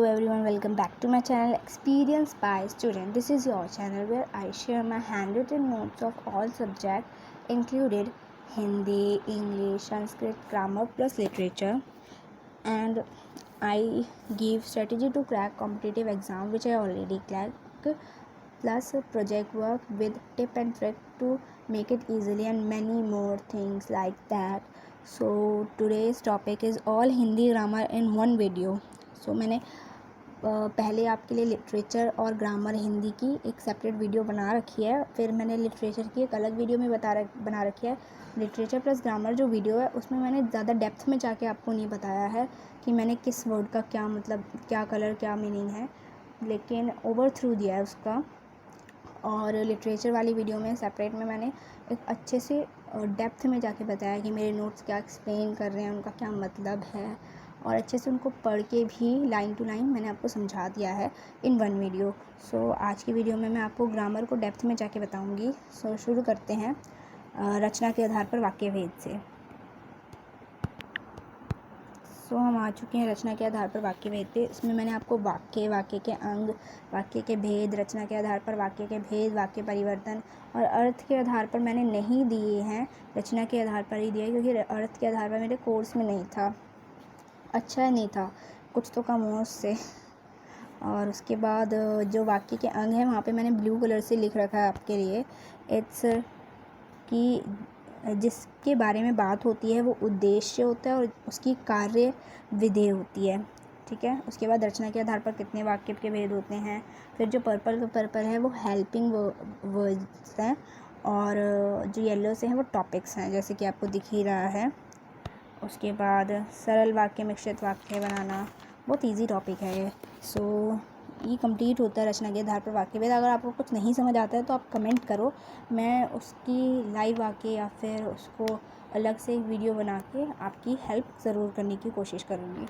everyone, welcome back to my channel Experience by Student. This is your channel where I share my handwritten notes of all subjects included Hindi, English, Sanskrit, grammar plus literature, and I give strategy to crack competitive exam which I already cracked, plus project work with tip and trick to make it easily and many more things like that. So today's topic is all Hindi grammar in one video. So मैंने पहले आपके लिए literature और grammar Hindi की एक separate video बना रखी है, फिर मैंने लिटरेचर की एक अलग वीडियो में बना रखी है। लिटरेचर प्लस ग्रामर जो वीडियो है उसमें मैंने ज़्यादा डेप्थ में जाके आपको नहीं बताया है कि मैंने किस वर्ड का क्या मतलब, क्या कलर, क्या मीनिंग है, लेकिन ओवर थ्रू दिया है उसका। और लिटरेचर वाली वीडियो में सेपरेट में मैंने एक अच्छे से डेप्थ में जाके बताया कि मेरे नोट्स क्या एक्सप्लेन कर रहे हैं, उनका क्या मतलब है, और अच्छे से उनको पढ़ के भी लाइन टू लाइन मैंने आपको समझा दिया है इन वन वीडियो। सो आज की वीडियो में मैं आपको ग्रामर को डेप्थ में जाके बताऊंगी। सो शुरू करते हैं रचना के आधार पर वाक्य भेद से। सो हम आ चुके हैं रचना के आधार पर वाक्य भेद पे। इसमें मैंने आपको वाक्य के अंग, वाक्य के भेद, रचना के आधार पर वाक्य के भेद, वाक्य परिवर्तन और अर्थ के आधार पर मैंने नहीं दिए हैं, रचना के आधार पर ही दिया है क्योंकि अर्थ के आधार पर मेरे कोर्स में नहीं था, अच्छा नहीं था, कुछ तो कम हो उससे। और उसके बाद जो वाक्य के अंग हैं वहाँ पे मैंने ब्लू कलर से लिख रखा है आपके लिए, इट्स कि जिसके बारे में बात होती है वो उद्देश्य होता है और उसकी कार्य विधेय होती है, ठीक है। उसके बाद रचना के आधार पर कितने वाक्य के भेद होते हैं। फिर जो पर्पल है वो हेल्पिंग वर्ड्स हैं, और जो येलो से हैं वो टॉपिक्स हैं, जैसे कि आपको दिख ही रहा है। उसके बाद सरल वाक्य, मिश्रित वाक्य बनाना, बहुत इजी टॉपिक है ये। सो ये कंप्लीट होता है रचना के आधार पर वाक्य भेद। अगर आपको कुछ नहीं समझ आता है तो आप कमेंट करो, मैं उसकी लाइव आके या फिर उसको अलग से एक वीडियो बना के आपकी हेल्प ज़रूर करने की कोशिश करूँगी।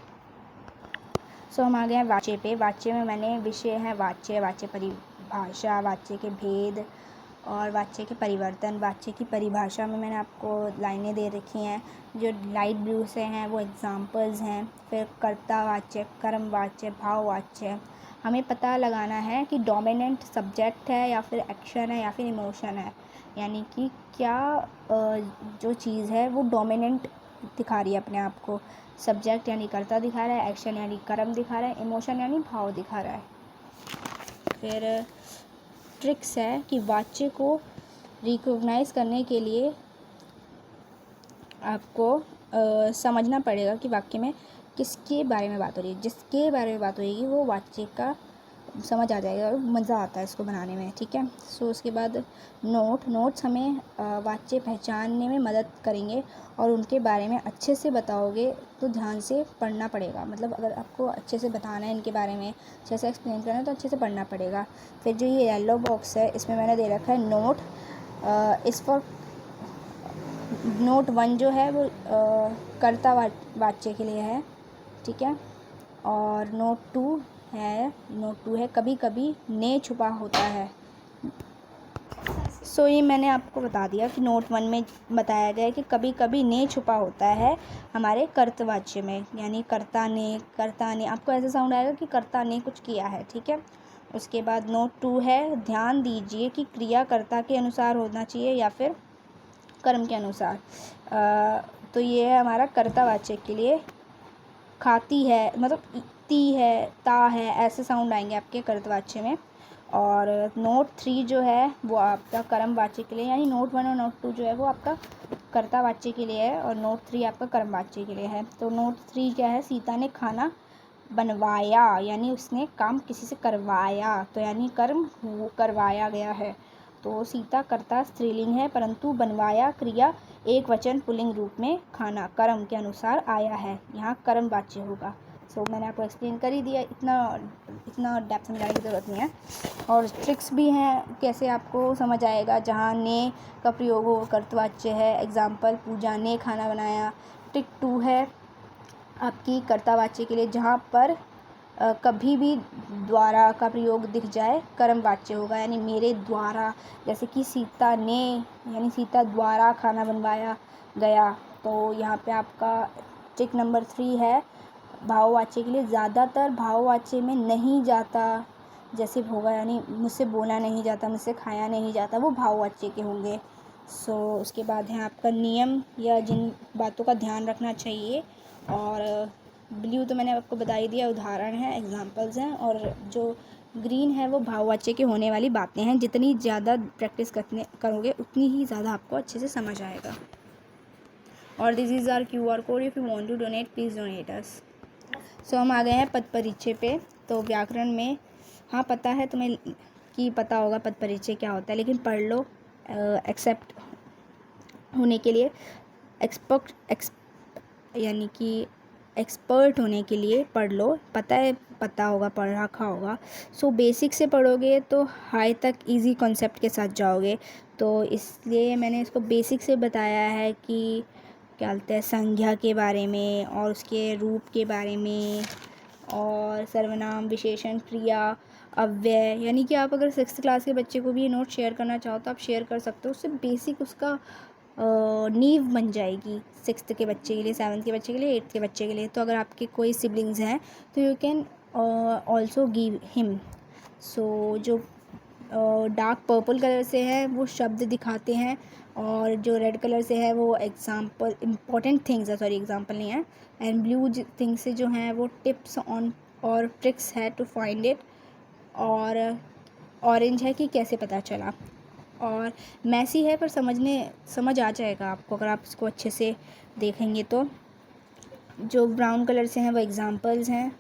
सो हम आ गए हैं वाच्य पे। वाच्य में मैंने विषय है वाच्य, वाच्य परिभाषा, वाच्य के भेद और वाच्य के परिवर्तन। वाच्य की परिभाषा में मैंने आपको लाइनें दे रखी हैं, जो लाइट ब्लू से हैं वो एग्जाम्पल्स हैं। फिर कर्ता वाच्य, कर्म वाच्य, भाव वाच्य। हमें पता लगाना है कि डोमिनेंट सब्जेक्ट है या फिर एक्शन है या फिर इमोशन है, यानी कि क्या जो चीज़ है वो डोमिनेंट दिखा रही है अपने आप को। सब्जेक्ट यानी कर्ता दिखा रहा है, एक्शन यानी कर्म दिखा रहा है, इमोशन यानी भाव दिखा रहा है। फिर ट्रिक्स है कि वाच्य को रिकॉग्नाइज करने के लिए आपको समझना पड़ेगा कि वाक्य में किसके बारे में बात हो रही है। जिसके बारे में बात होगी वो वाच्य का समझ आ जाएगा और मज़ा आता है इसको बनाने में, ठीक है। सो उसके बाद नोट्स हमें वाच्य पहचानने में मदद करेंगे और उनके बारे में अच्छे से बताओगे तो ध्यान से पढ़ना पड़ेगा। मतलब अगर आपको अच्छे से बताना है इनके बारे में, अच्छे से एक्सप्लेन करना है तो अच्छे से पढ़ना पड़ेगा। फिर जो ये येलो बॉक्स है इसमें मैंने दे रखा है नोट। इस पर नोट 1 जो है वो कर्ता वाच्य के लिए है, ठीक है। और नोट 2 है कभी कभी ने छुपा होता है। सो ये मैंने आपको बता दिया कि नोट 1 में बताया गया है कि कभी कभी ने छुपा होता है हमारे कर्तवाच्य में, यानी कर्ता ने आपको ऐसा साउंड आएगा कि कर्ता ने कुछ किया है, ठीक है। उसके बाद नोट 2 है ध्यान दीजिए कि क्रिया कर्ता के अनुसार होना चाहिए या फिर कर्म के अनुसार। तो ये है हमारा कर्तावाच्य के लिए। खाती है मतलब ती है, ता है, ऐसे साउंड आएंगे आपके कर्तवाच्य में। और नोट 3 जो है वो आपका कर्मवाच्य के लिए, यानी नोट 1 और नोट 2 जो है वो आपका कर्तावाच्य के लिए है और नोट 3 आपका कर्मवाच्य के लिए है। तो नोट 3 क्या है, सीता ने खाना बनवाया, यानी उसने काम किसी से करवाया, तो यानी कर्म वो करवाया गया है। तो सीता कर्ता स्त्रीलिंग है परंतु बनवाया क्रिया एक वचन पुल्लिंग रूप में खाना कर्म के अनुसार आया है, यहाँ कर्म वाच्य होगा। सो मैंने आपको एक्सप्लेन कर ही दिया, इतना डेप्थ में जाने की ज़रूरत नहीं है। और ट्रिक्स भी हैं कैसे आपको समझ आएगा। जहाँ ने का प्रयोग हो कर्तवाच्य है, एग्जाम्पल पूजा ने खाना बनाया। ट्रिक 2 है आपकी कर्तावाच्य के लिए, जहाँ पर कभी भी द्वारा का प्रयोग दिख जाए कर्म वाच्य होगा, यानी मेरे द्वारा, जैसे कि सीता ने यानी सीता द्वारा खाना बनवाया गया। तो यहाँ पे आपका ट्रिक नंबर 3 है भाववाच्य के लिए ज़्यादातर भाववाच्य में नहीं जाता जैसे होगा, यानी मुझसे बोला नहीं जाता, मुझसे खाया नहीं जाता, वो भाववाच्य के होंगे। उसके बाद है आपका नियम या जिन बातों का ध्यान रखना चाहिए। और ब्लू तो मैंने आपको बता ही दिया, उदाहरण है, एग्जांपल्स हैं। और जो ग्रीन है वो भाववाच्य के होने वाली बातें हैं। जितनी ज़्यादा प्रैक्टिस करोगे उतनी ही ज़्यादा आपको अच्छे से समझ आएगा। और this is our QR code, if you want to donate please donate us. So हम आ गए हैं पद परिचय पे। तो व्याकरण में हाँ पता है तुम्हें कि पता होगा पद परिचय क्या होता है, लेकिन पढ़ लो एक्सेप्ट होने के लिए, यानी कि एक्सपर्ट होने के लिए पढ़ लो। पता होगा, पढ़ रखा होगा। सो बेसिक से पढ़ोगे तो हाई तक इजी कॉन्सेप्ट के साथ जाओगे। तो इसलिए मैंने इसको बेसिक से बताया है कि क्या बोलते हैं, संज्ञा के बारे में और उसके रूप के बारे में, और सर्वनाम, विशेषण, क्रिया, अव्यय। यानी कि आप अगर 6th क्लास के बच्चे को भी ये नोट शेयर करना चाहो तो आप शेयर कर सकते हो। उससे बेसिक उसका नींव बन जाएगी 6th के बच्चे के लिए, 7th के बच्चे के लिए, 8th के बच्चे के लिए। तो अगर आपके कोई सिबलिंग्स हैं तो you can also give him. जो डार्क पर्पल कलर से है वो शब्द दिखाते हैं, और जो रेड कलर से है वो एग्जाम्पल, इम्पॉर्टेंट थिंग्स है, सॉरी एग्जाम्पल नहीं है। एंड ब्लू थिंग्स से जो हैं वो टिप्स ऑन और ट्रिक्स है टू फाइंड इट। और ऑरेंज है कि कैसे पता चला। और मैसी है पर समझ आ जाएगा आपको अगर आप इसको अच्छे से देखेंगे तो। जो ब्राउन कलर से हैं वो एग्जाम्पल्स हैं।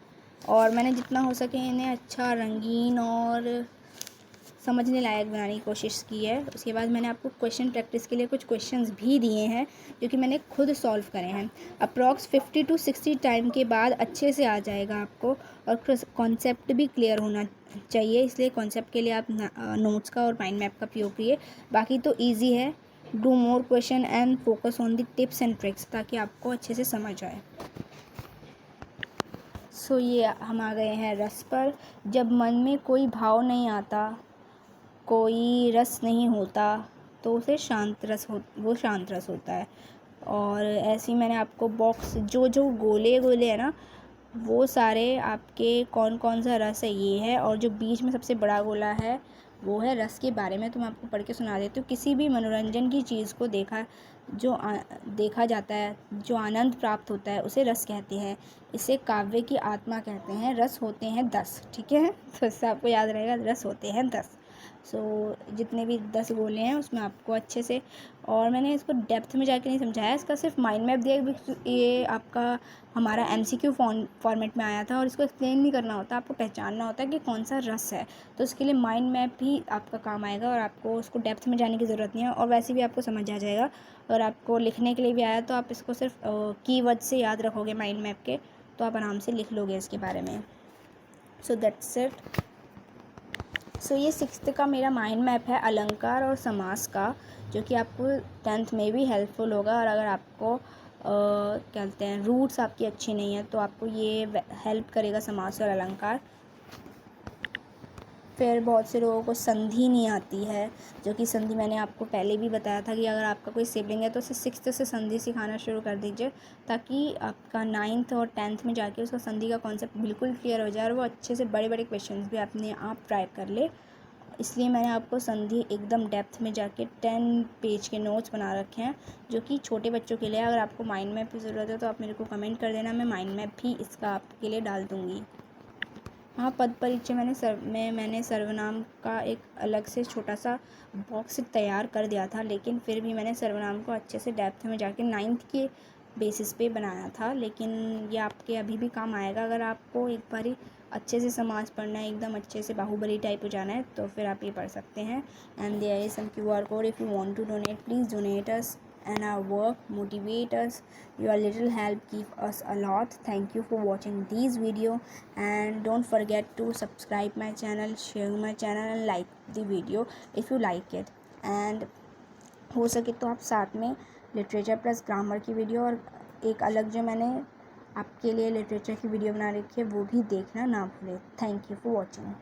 और मैंने जितना हो सके इन्हें अच्छा, रंगीन और समझने लायक बनाने की कोशिश की है। उसके बाद मैंने आपको क्वेश्चन प्रैक्टिस के लिए कुछ क्वेश्चंस भी दिए हैं जो कि मैंने खुद सॉल्व करे हैं। अप्रॉक्स 50 to 60 टाइम के बाद अच्छे से आ जाएगा आपको। और कॉन्सेप्ट भी क्लियर होना चाहिए, इसलिए कॉन्सेप्ट के लिए आप नोट्स का और माइंड मैप का प्रयोग करिए। बाकी तो ईजी है। Do more question and focus on the tips and tricks, ताकि आपको अच्छे से समझ आए। ये हम आ गए हैं रस पर। जब मन में कोई भाव नहीं आता, कोई रस नहीं होता, तो उसे शांत रस होता है। और ऐसे ही मैंने आपको बॉक्स, जो गोले है ना, वो सारे आपके कौन कौन सा रस है ये है। और जो बीच में सबसे बड़ा गोला है वो है रस के बारे में। तो मैं आपको पढ़ के सुना देती हूँ। किसी भी मनोरंजन की चीज़ को देखा जाता है, जो आनंद प्राप्त होता है, उसे रस कहते हैं। इसे काव्य की आत्मा कहते हैं। रस होते हैं 10, ठीक है। तो इससे आपको याद रहेगा, रस होते हैं 10। जितने भी 10 गोले हैं उसमें आपको अच्छे से, और मैंने इसको डेप्थ में जाके नहीं समझाया, इसका सिर्फ माइंड मैप दिया। ये आपका हमारा MCQ फॉर्मेट में आया था, और इसको एक्सप्लेन नहीं करना होता, आपको पहचानना होता है कि कौन सा रस है। तो इसके लिए माइंड मैप ही आपका काम आएगा, और आपको उसको डेप्थ में जाने की ज़रूरत नहीं है, और वैसे भी आपको समझ आ जाएगा। और आपको लिखने के लिए भी आया तो आप इसको सिर्फ कीवर्ड से याद रखोगे माइंड मैप के, तो आप आराम से लिख लोगे इसके बारे में। That's it. ये 6th का मेरा माइंड मैप है अलंकार और समास का, जो कि आपको 10th में भी हेल्पफुल होगा। और अगर आपको क्या कहते हैं, रूट्स आपकी अच्छी नहीं है तो आपको ये हेल्प करेगा, समास और अलंकार। फिर बहुत से लोगों को संधि नहीं आती है, जो कि संधि मैंने आपको पहले भी बताया था कि अगर आपका कोई सिबलिंग है तो उसे 6th से संधि सिखाना शुरू कर दीजिए, ताकि आपका 9th और 10th में जाके उसका संधि का कॉन्सेप्ट बिल्कुल क्लियर हो जाए, और वो अच्छे से बड़े क्वेश्चंस भी अपने आप ट्राई कर ले। इसलिए मैंने आपको संधि एकदम डेप्थ में जाके 10 पेज के नोट्स बना रखे हैं, जो कि छोटे बच्चों के लिए। अगर आपको माइंड मैप की ज़रूरत है तो आप मेरे को कमेंट कर देना, मैं माइंड मैप भी इसका आपके लिए डाल दूँगी। हाँ, पद परिचय मैंने सर्वनाम का एक अलग से छोटा सा बॉक्स तैयार कर दिया था, लेकिन फिर भी मैंने सर्वनाम को अच्छे से डेप्थ में जाके 9th के बेसिस पे बनाया था। लेकिन ये आपके अभी भी काम आएगा अगर आपको एक बारी अच्छे से समाज पढ़ना है, एकदम अच्छे से बाहुबली टाइप हो जाना है, तो फिर आप ये पढ़ सकते हैं। And there is some QR code, if you want to donate please donate us and our work motivate us. Your little help give us a lot. Thank you for watching this video, and don't forget to subscribe my channel, share my channel and like the video if you like it. And हो सके तो आप साथ में literature plus grammar की video और एक अलग जो मैंने आपके लिए लिटरेचर की वीडियो बना रखी है वो भी देखना ना भूलें। Thank you for watching.